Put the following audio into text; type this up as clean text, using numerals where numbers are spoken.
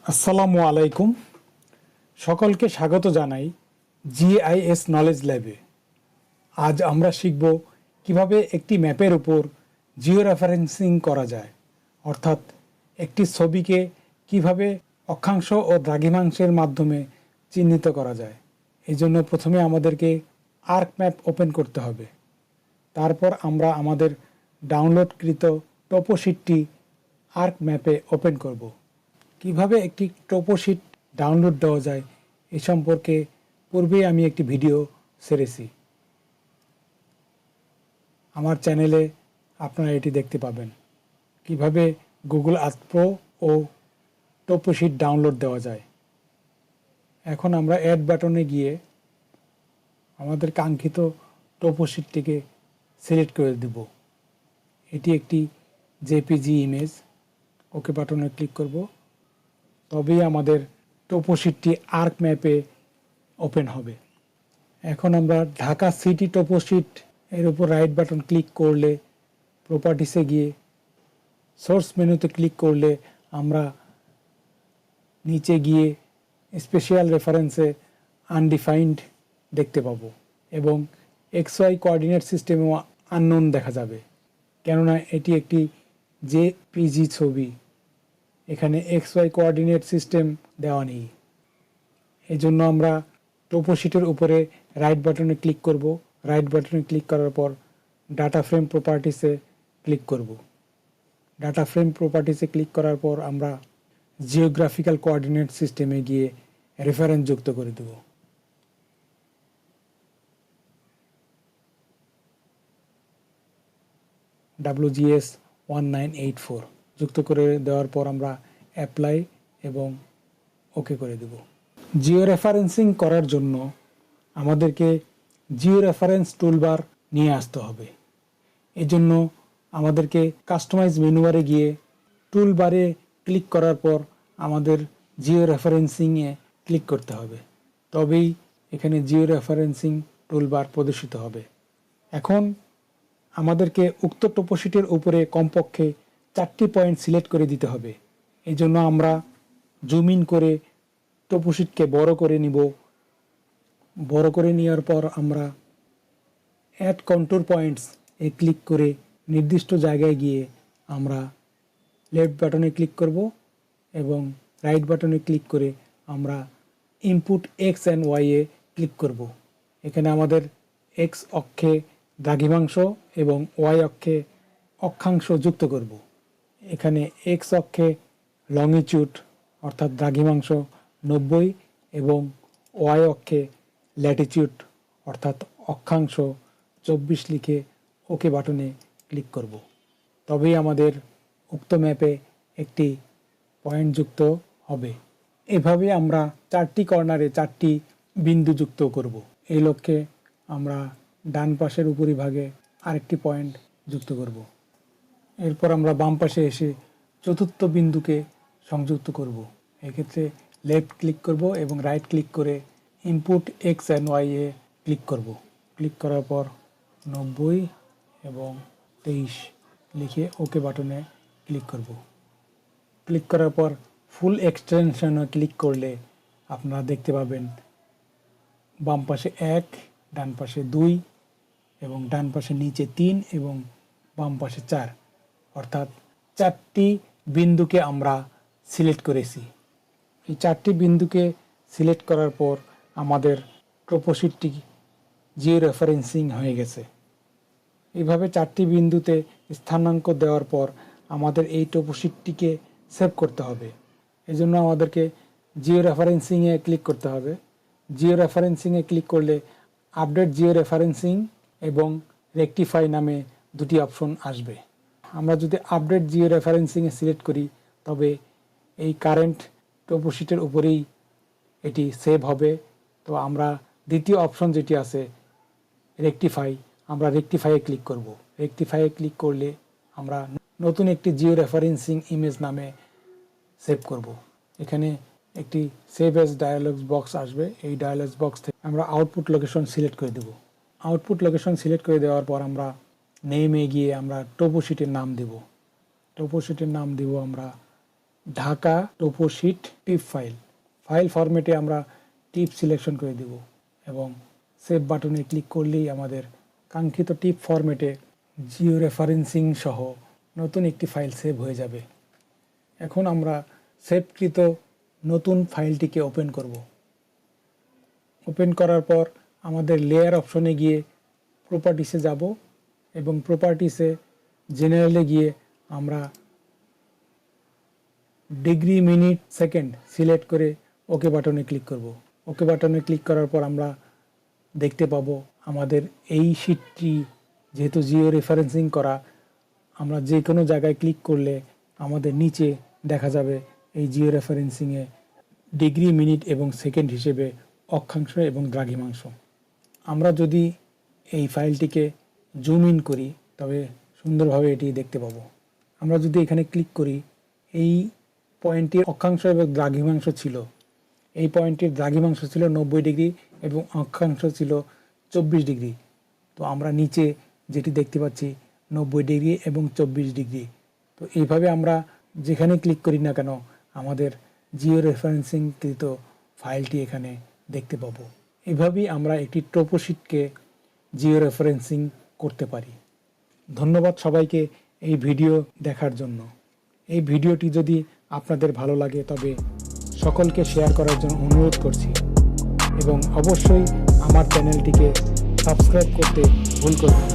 আসসালামু আলাইকুম। সকলকে স্বাগত জানাই জিআইএস নলেজ ল্যাবে। আজ আমরা শিখব কিভাবে একটি ম্যাপের উপর জিও রেফারেন্সিং করা যায়, অর্থাৎ একটি ছবিকে কিভাবে অক্ষাংশ ও দ্রাঘিমাংশের মাধ্যমে চিহ্নিত করা যায়। এই জন্য প্রথমে আমাদেরকে আর্ক ম্যাপ ওপেন করতে হবে। তারপর আমরা আমাদের ডাউনলোডকৃত টোপোশিটটি আর্ক ম্যাপে ওপেন করব। কিভাবে একটি টোপোশিট ডাউনলোড দেওয়া যায় এ সম্পর্কে পূর্বেই আমি একটি ভিডিও ছেড়েছি। আমার চ্যানেলে আপনারা এটি দেখতে পাবেন, কিভাবে গুগল আর্থ প্রো ও টোপোশিট ডাউনলোড দেওয়া যায়। এখন আমরা অ্যাড বাটনে গিয়ে আমাদের কাঙ্ক্ষিত টোপোশিটটিকে সিলেক্ট করে দেব। এটি একটি জেপিজি ইমেজ। ওকে বাটনে ক্লিক করব, তবেই আমাদের টোপোশিটটি আর্ক ম্যাপে ওপেন হবে। এখন আমরা ঢাকা সিটি টোপোশিট এর উপর রাইট বাটন ক্লিক করলে, প্রপার্টিসে গিয়ে সোর্স মেনুতে ক্লিক করলে আমরা নিচে গিয়ে স্পেশাল রেফারেন্সে আনডিফাইন্ড দেখতে পাবো এবং XY কোঅর্ডিনেট সিস্টেমেও আননোন দেখা যাবে, কেননা এটি একটি জেপিজি ছবি। এখানে XY কোঅর্ডিনেট সিস্টেম দেওয়া নেই। এই জন্য আমরা টোপোশিটের উপরে রাইট বাটনে ক্লিক করব। রাইট বাটনে ক্লিক করার পর ডাটা ফ্রেম প্রপার্টিসে ক্লিক করব। ডাটা ফ্রেম প্রপার্টিসে ক্লিক করার পর আমরা জিওগ্রাফিক্যাল কোঅর্ডিনেট সিস্টেমে গিয়ে রেফারেন্স যুক্ত করে দেব। WGS 1984 যুক্ত করে দেওয়ার পর আমরা অ্যাপ্লাই এবং ওকে করে দেব। জিও রেফারেন্সিং করার জন্য আমাদেরকে জিও রেফারেন্স টুলবার নিয়ে আসতে হবে। এজন্য আমাদেরকে কাস্টমাইজ মেনুবারে গিয়ে টুলবারে ক্লিক করার পর আমাদের জিও রেফারেন্সিংয়ে ক্লিক করতে হবে, তবেই এখানে জিও রেফারেন্সিং টুলবার প্রদর্শিত হবে। এখন আমাদেরকে উক্ত টোপোশিটের উপরে কমপক্ষে 4টি পয়েন্ট সিলেক্ট করে দিতে হবে। এই জন্য আমরা জুম ইন করে টোপোশিটকে বড় করে নিব। বড় করে নেওয়ার পর আমরা অ্যাড কন্ট্রোল পয়েন্টস এ ক্লিক করে নির্দিষ্ট জায়গায় গিয়ে আমরা লেফট বাটনে ক্লিক করব এবং রাইট বাটনে ক্লিক করে আমরা input X and Y A click করব। এখানে আমাদের X অক্ষে দ্রাঘিমাংশ এবং Y অক্ষে অক্ষাংশ যুক্ত করব। এখানে X অক্ষে লংজিটিউড অর্থাৎ দ্রাঘিমাংশ 90 এবং Y অক্ষে ল্যাটিটিউড অর্থাৎ অক্ষাংশ 24 লিখে ওকে বাটনে ক্লিক করব। তবেই আমাদের উক্ত ম্যাপে একটি পয়েন্ট যুক্ত হবে। এভাবে আমরা 4টি কর্নারে 4টি বিন্দু যুক্ত করব। এই লক্ষ্যে আমরা ডান পাশের উপরিভাগে আরেকটি পয়েন্ট যুক্ত করব। এরপর আমরা বাম পাশে এসে চতুর্থ বিন্দুকে সংযুক্ত করব। এক্ষেত্রে লেফট ক্লিক করব এবং রাইট ক্লিক করে input X and Y A click করব। ক্লিক করার পর 90 এবং 23 লিখে ওকে বাটনে ক্লিক করব। ক্লিক করার পর ফুল এক্সটেনশনে ক্লিক করলে আপনারা দেখতে পাবেন বাম পাশে 1, ডান পাশে 2 এবং ডান পাশে নিচে 3 এবং বাম পাশে 4, অর্থাৎ 4টি বিন্দুকে আমরা সিলেক্ট করেছি। এই 4টি বিন্দুকে সিলেক্ট করার পর আমাদের টোপোশিটটি জিও রেফারেন্সিং হয়ে গেছে। এইভাবে 4টি বিন্দুতে স্থানাঙ্ক দেওয়ার পর আমাদের এই টোপোশিটটিকে সেভ করতে হবে। এই জন্য আমাদেরকে জিও রেফারেন্সিংয়ে ক্লিক করতে হবে। জিও রেফারেন্সিংয়ে ক্লিক করলে আপডেট জিও রেফারেন্সিং এবং রেকটিফাই নামে 2টি অপশন আসবে। আমরা যদি আপডেট জিও রেফারেন্সিংয়ে সিলেক্ট করি তবে এই কারেন্ট টোপোশিটের উপরেই এটি সেভ হবে। তো আমরা দ্বিতীয় অপশন যেটি আছে রেকটিফাই, আমরা রেকটিফাইয়ে ক্লিক করব। রেকটিফাইয়ে ক্লিক করলে আমরা নতুন একটি জিও রেফারেন্সিং ইমেজ নামে সেভ করব। এখানে একটি সেভ এজ ডায়ালগস বক্স আসবে। এই ডায়ালগস বক্স থেকে আমরা আউটপুট লোকেশন সিলেক্ট করে দেব। আউটপুট লোকেশন সিলেক্ট করে দেওয়ার পর আমরা নেমে গিয়ে আমরা টোপোশিটের নাম দেব। টোপোশিটের নাম দেব আমরা ঢাকা টোপোশিট টিপ ফাইল ফরম্যাটে আমরা টিপ সিলেকশন করে দেব এবং সেভ বাটনে ক্লিক করলেই আমাদের কাঙ্ক্ষিত টিপ ফরম্যাটে জিও রেফারেন্সিং সহ নতুন একটি ফাইল সেভ হয়ে যাবে। এখন আমরা সেভকৃত নতুন ফাইলটিকে ওপেন করব। ওপেন করার পর আমাদের লেয়ার অপশনে গিয়ে প্রপার্টিসে যাব এবং প্রপার্টিসে জেনারেলে গিয়ে আমরা ডিগ্রি, মিনিট, সেকেন্ড সিলেক্ট করে ওকে বাটনে ক্লিক করব। ওকে বাটনে ক্লিক করার পর আমরা দেখতে পাবো আমাদের এই শীটটি যেহেতু জিও রেফারেন্সিং করা, আমরা যে কোনো জায়গায় ক্লিক করলে আমাদের নিচে দেখা যাবে এই জিও রেফারেন্সিংয়ে ডিগ্রি, মিনিট এবং সেকেন্ড হিসেবে অক্ষাংশ এবং দ্রাঘিমাংশ। আমরা যদি এই ফাইলটিকে জুম ইন করি তবে সুন্দরভাবে এটি দেখতে পাবো। আমরা যদি এখানে ক্লিক করি, এই পয়েন্টটির অক্ষাংশ এবং দ্রাঘিমাংশ ছিল, এই পয়েন্টটির দ্রাঘিমাংশ ছিল 90 ডিগ্রি এবং অক্ষাংশ ছিল 24 ডিগ্রি। তো আমরা নিচে যেটি দেখতে পাচ্ছি 90 ডিগ্রি এবং 24 ডিগ্রি। তো এইভাবে আমরা যেখানে ক্লিক করি না কেন আমাদের জিও রেফারেন্সিংকৃত ফাইলটি এখানে দেখতে পাবো। এভাবেই আমরা একটি টোপোশিটকে জিও রেফারেন্সিং করতে পারি। ধন্যবাদ সবাইকে এই ভিডিও দেখার জন্য। এই ভিডিওটি যদি আপনাদের ভালো লাগে তবে সকলকে শেয়ার করার জন্য অনুরোধ করছি এবং অবশ্যই আমার চ্যানেলটিকে সাবস্ক্রাইব করতে ভুল করবেন না।